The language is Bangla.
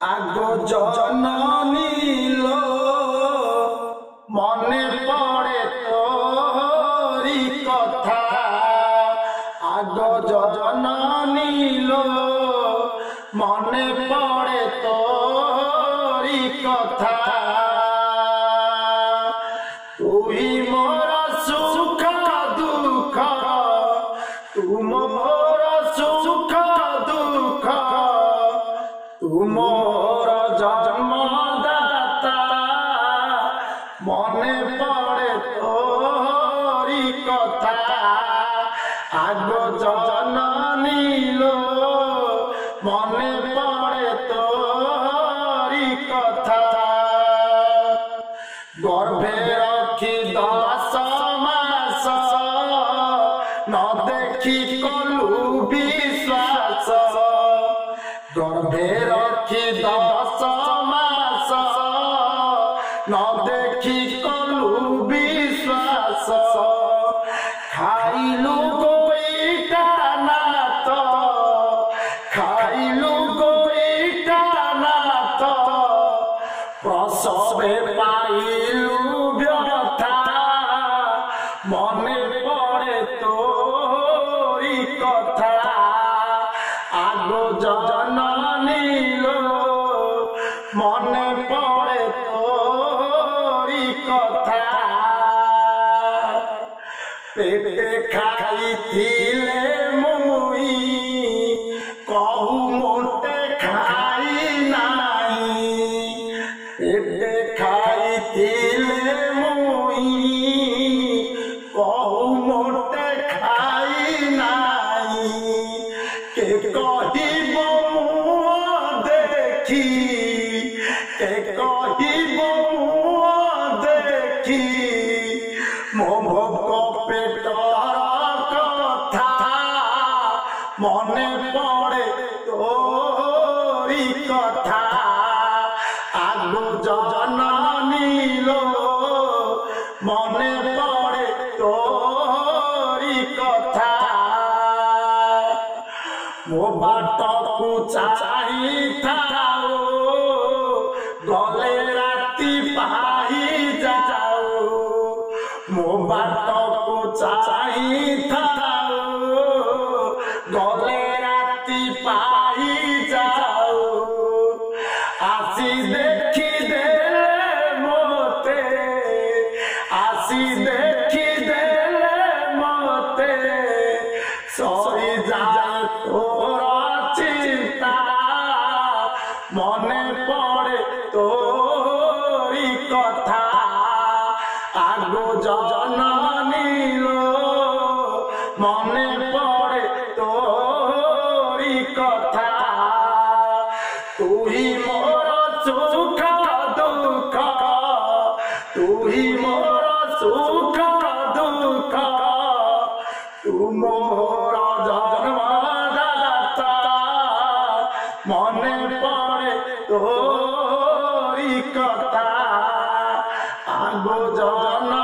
আগো জননী লো মনে পড়ে তোরি কথা। আগো জননী লো মনে পড়ে তোরি কথা। তুই মোর সুখ দুঃখ, তু মোর সুখ দুঃখ, তু মোর জন্মদাতা। মনে পড়ে তোরি কথা। আগো জননী লো মনে পড়ে তোরি কথা। গর্ভে রখি 10 মাস, ন দেখি কলু বিশ্বাস। গর্ভে রখি 10 মাস, ন দেখি কলু বিশ্বাস। খাইলু গোইটা নাত, খাইলু গোইটা নাত। প্রসবে পাইলু ব্যথা। মনে পড়ে তোরি কথা। আগো জননী লো মনে পড়ে তোরি কথা। পেটে খাইছিলে মুই, কহু মোটে খাই নাই। পেটে খাইছিলে মুই, কহু মোটে খাই নাই। কে কহিব মুহ দেখি, কে কহিব মুহ দেখি। মো ভোগ পেটর কথা। মনে পড়ে তোরি কথা। আগো জননী লো মনে পড়ে তোরি কথা। ମୋ ବାଟକୁ ଚାହିଁଥାଉ, ଗଲେ ରାତି ପାହି ଯାଉ। ମୋ ବାଟକୁ ଚାହିଁଥାଉ, ଗଲେ ରାତି ପାହି ଯାଉ। ଆସି ଦେଖିଦେଲେ ମୋତେ, ଆସି ଦେଖିଦେଲେ ମୋତେ। ସରିଯାଏ ତୋର ଚିନ୍ତା। ମନେ ପଡ଼େ তোরি কথা। আগো জননী লো মনে পড়ে তোরি কথা। তুই মোর সুখ দুঃখ, তুই মোর সুখ দুঃখ, তু মোর জন্মদাতা। মনে পড়ে তোরি কথা। আগো জননী